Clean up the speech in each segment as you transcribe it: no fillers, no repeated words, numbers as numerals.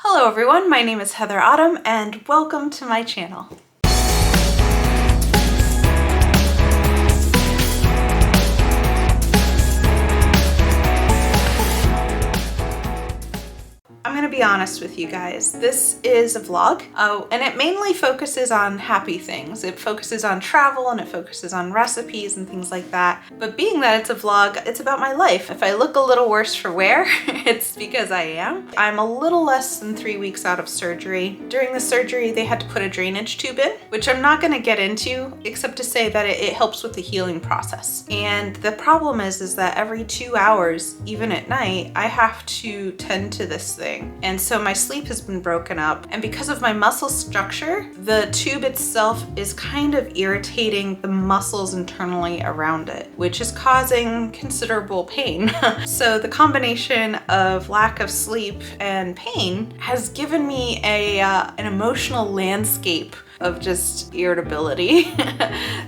Hello everyone, my name is Heather Autumn and welcome to my channel. I'm gonna be honest with you guys. This is a vlog, and it mainly focuses on happy things. It focuses on travel and it focuses on recipes and things like that. But being that it's a vlog, it's about my life. If I look a little worse for wear, it's because I am. I'm a little less than 3 weeks out of surgery. During the surgery, they had to put a drainage tube in, which I'm not gonna get into, except to say that it helps with the healing process. And the problem is that every 2 hours, even at night, I have to tend to this thing. And so my sleep has been broken up, and because of my muscle structure, the tube itself is kind of irritating the muscles internally around it, which is causing considerable pain. So the combination of lack of sleep and pain has given me an emotional landscape of just irritability.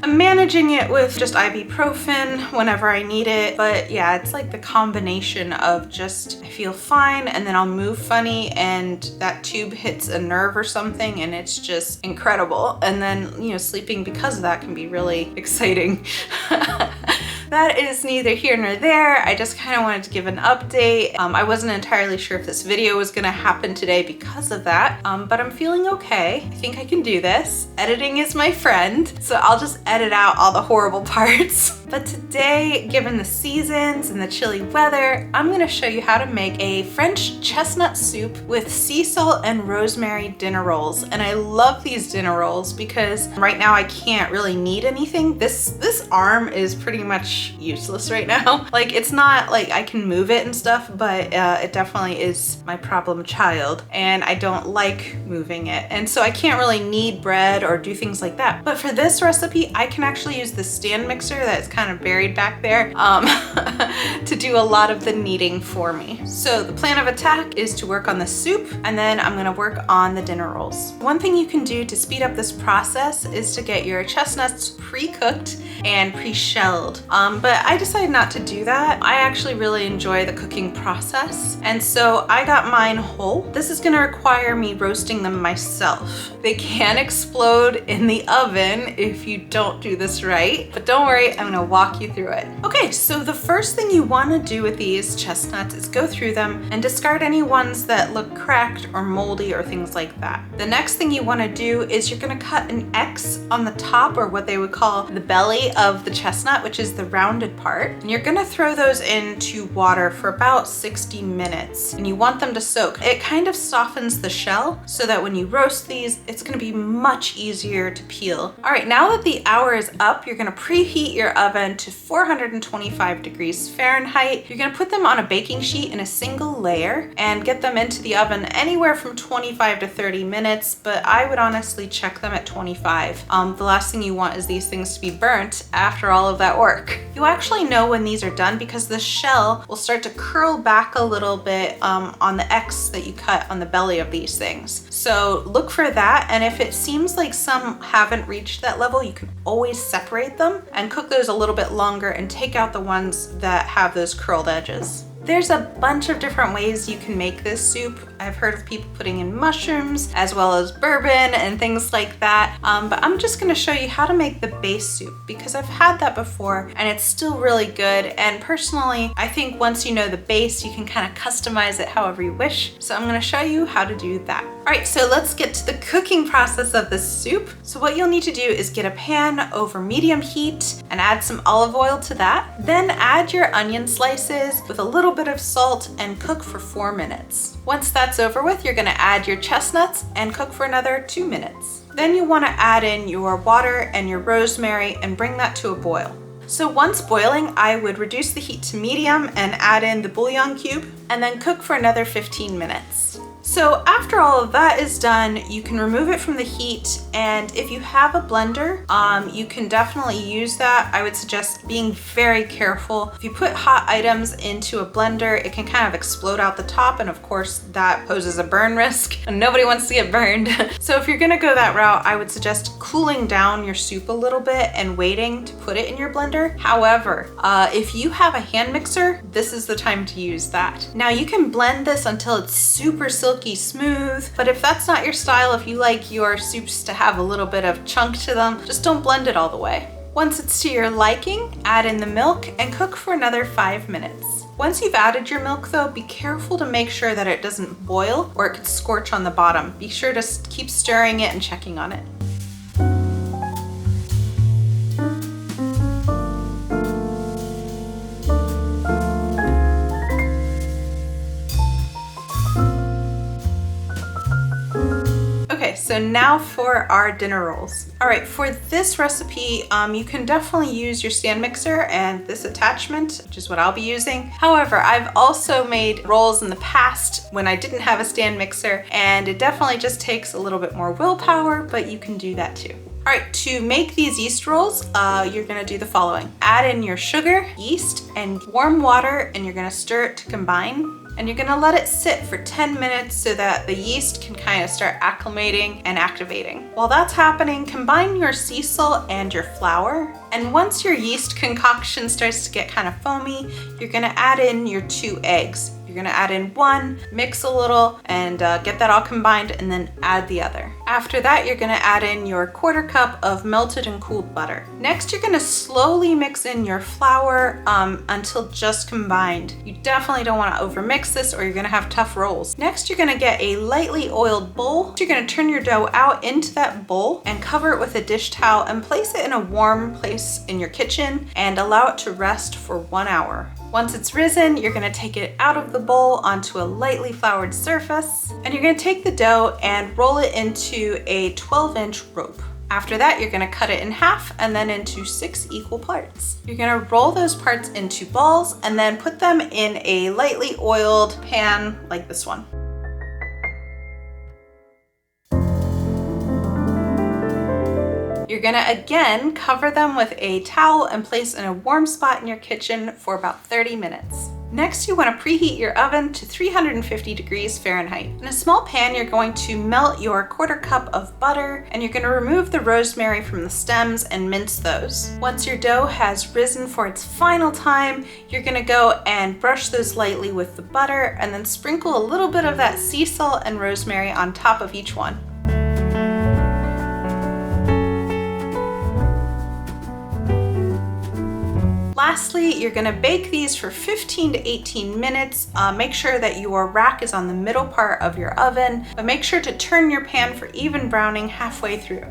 I'm managing it with just ibuprofen whenever I need it, but yeah, it's like the combination of just I feel fine and then I'll move funny and that tube hits a nerve or something and it's just incredible. And then, you know, sleeping because of that can be really exciting. That is neither here nor there. I just kind of wanted to give an update. I wasn't entirely sure if this video was gonna happen today because of that, but I'm feeling okay. I think I can do this. Editing is my friend, so I'll just edit out all the horrible parts. But today, given the seasons and the chilly weather, I'm gonna show you how to make a French chestnut soup with sea salt and rosemary dinner rolls. And I love these dinner rolls because right now I can't really knead anything. This arm is pretty much useless right now. Like, it's not like I can move it and stuff, but it definitely is my problem child and I don't like moving it. And so I can't really knead bread or do things like that. But for this recipe, I can actually use the stand mixer that's kind of buried back there to do a lot of the kneading for me. So the plan of attack is to work on the soup and then I'm gonna work on the dinner rolls. One thing you can do to speed up this process is to get your chestnuts pre-cooked and pre-shelled. But I decided not to do that. I actually really enjoy the cooking process. And so I got mine whole. This is gonna require me roasting them myself. They can explode in the oven if you don't do this right, but don't worry, I'm gonna walk you through it. Okay, so the first thing you wanna do with these chestnuts is go through them and discard any ones that look cracked or moldy or things like that. The next thing you wanna do is you're gonna cut an X on the top, or what they would call the belly of the chestnut, which is the rounded part. And you're gonna throw those into water for about 60 minutes. And you want them to soak. It kind of softens the shell so that when you roast these, it's gonna be much easier to peel. All right, now that the hour is up, you're gonna preheat your oven to 425 degrees Fahrenheit. You're gonna put them on a baking sheet in a single layer and get them into the oven anywhere from 25 to 30 minutes, but I would honestly check them at 25. The last thing you want is these things to be burnt after all of that work. You actually know when these are done because the shell will start to curl back a little bit on the X that you cut on the belly of these things. So look for that, and if it seems like some haven't reached that level, you can always separate them and cook those a little bit longer and take out the ones that have those curled edges. There's a bunch of different ways you can make this soup. I've heard of people putting in mushrooms as well as bourbon and things like that. But I'm just gonna show you how to make the base soup because I've had that before and it's still really good. And personally, I think once you know the base, you can kind of customize it however you wish. So I'm gonna show you how to do that. All right, so let's get to the cooking process of this soup. So what you'll need to do is get a pan over medium heat and add some olive oil to that. Then add your onion slices with a little bit of salt and cook for 4 minutes. Once that's over with, you're gonna add your chestnuts and cook for another 2 minutes. Then you wanna add in your water and your rosemary and bring that to a boil. So once boiling, I would reduce the heat to medium and add in the bouillon cube and then cook for another 15 minutes. So after all of that is done, you can remove it from the heat, and if you have a blender, you can definitely use that. I would suggest being very careful. If you put hot items into a blender, it can kind of explode out the top, and of course that poses a burn risk, and nobody wants to get burned. So if you're gonna go that route, I would suggest cooling down your soup a little bit and waiting to put it in your blender. However, if you have a hand mixer, this is the time to use that. Now you can blend this until it's super silky silky smooth. But if that's not your style, if you like your soups to have a little bit of chunk to them, just don't blend it all the way. Once it's to your liking, add in the milk and cook for another 5 minutes. Once you've added your milk though, be careful to make sure that it doesn't boil or it could scorch on the bottom. Be sure to keep stirring it and checking on it. Okay, so now for our dinner rolls. All right, for this recipe, you can definitely use your stand mixer and this attachment, which is what I'll be using. However, I've also made rolls in the past when I didn't have a stand mixer, and it definitely just takes a little bit more willpower, but you can do that too. All right, to make these yeast rolls, you're gonna do the following. Add in your sugar, yeast, and warm water, and you're gonna stir it to combine. And you're gonna let it sit for 10 minutes so that the yeast can kind of start acclimating and activating. While that's happening, combine your sea salt and your flour. And once your yeast concoction starts to get kind of foamy, you're gonna add in your 2 eggs. You're gonna add in 1, mix a little, and get that all combined, and then add the other. After that, you're gonna add in your 1/4 cup of melted and cooled butter. Next, you're gonna slowly mix in your flour until just combined. You definitely don't wanna overmix this or you're gonna have tough rolls. Next, you're gonna get a lightly oiled bowl. You're gonna turn your dough out into that bowl and cover it with a dish towel and place it in a warm place in your kitchen and allow it to rest for 1 hour. Once it's risen, you're gonna take it out of the bowl onto a lightly floured surface, and you're gonna take the dough and roll it into a 12-inch rope. After that, you're gonna cut it in half and then into 6 equal parts. You're gonna roll those parts into balls and then put them in a lightly oiled pan like this one. You're gonna again cover them with a towel and place in a warm spot in your kitchen for about 30 minutes. Next, you wanna preheat your oven to 350 degrees Fahrenheit. In a small pan, you're going to melt your 1/4 cup of butter, and you're gonna remove the rosemary from the stems and mince those. Once your dough has risen for its final time, you're gonna go and brush those lightly with the butter and then sprinkle a little bit of that sea salt and rosemary on top of each one. Lastly, you're gonna bake these for 15 to 18 minutes. Make sure that your rack is on the middle part of your oven, but make sure to turn your pan for even browning halfway through.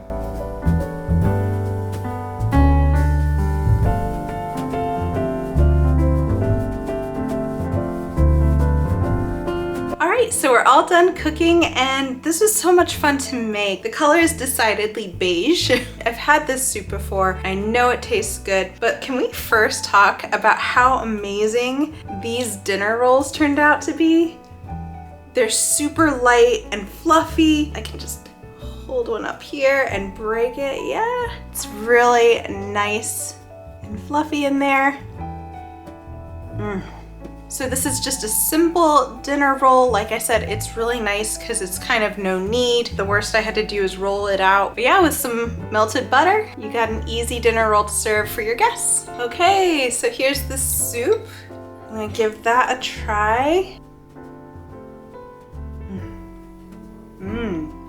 Alright, so we're all done cooking, and this was so much fun to make. The color is decidedly beige. I've had this soup before. I know it tastes good, but can we first talk about how amazing these dinner rolls turned out to be? They're super light and fluffy. I can just hold one up here and break it. Yeah, it's really nice and fluffy in there. So this is just a simple dinner roll. Like I said, it's really nice because it's kind of no knead. The worst I had to do is roll it out. But yeah, with some melted butter, you got an easy dinner roll to serve for your guests. Okay, so here's the soup. I'm gonna give that a try.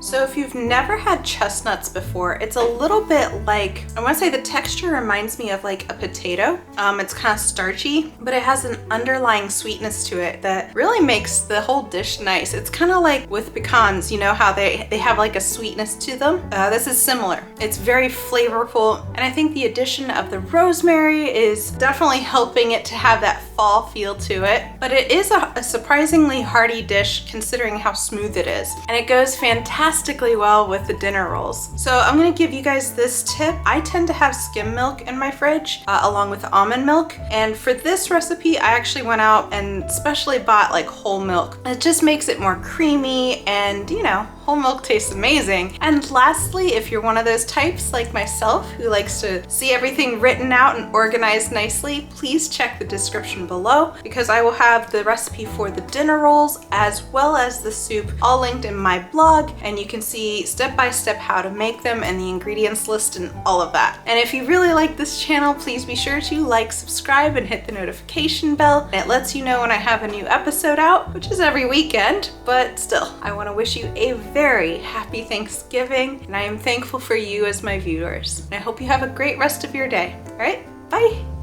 So if you've never had chestnuts before, it's a little bit like, I want to say the texture reminds me of like a potato. It's kind of starchy, but it has an underlying sweetness to it that really makes the whole dish nice. It's kind of like with pecans, you know how they have like a sweetness to them? This is similar. It's very flavorful, and I think the addition of the rosemary is definitely helping it to have that fall feel to it. But it is a surprisingly hearty dish considering how smooth it is, and it goes fantastically well with the dinner rolls. So I'm gonna give you guys this tip. I tend to have skim milk in my fridge along with almond milk, and for this recipe I actually went out and specially bought like whole milk. It just makes it more creamy, and you know, Whole milk tastes amazing. And lastly, if you're one of those types like myself who likes to see everything written out and organized nicely, please check the description below because I will have the recipe for the dinner rolls as well as the soup all linked in my blog, and you can see step by step how to make them and the ingredients list and all of that. And if you really like this channel, please be sure to like, subscribe, and hit the notification bell. It lets you know when I have a new episode out, which is every weekend, but still, I want to wish you a very happy Thanksgiving, and I am thankful for you as my viewers. And I hope you have a great rest of your day. All right, bye.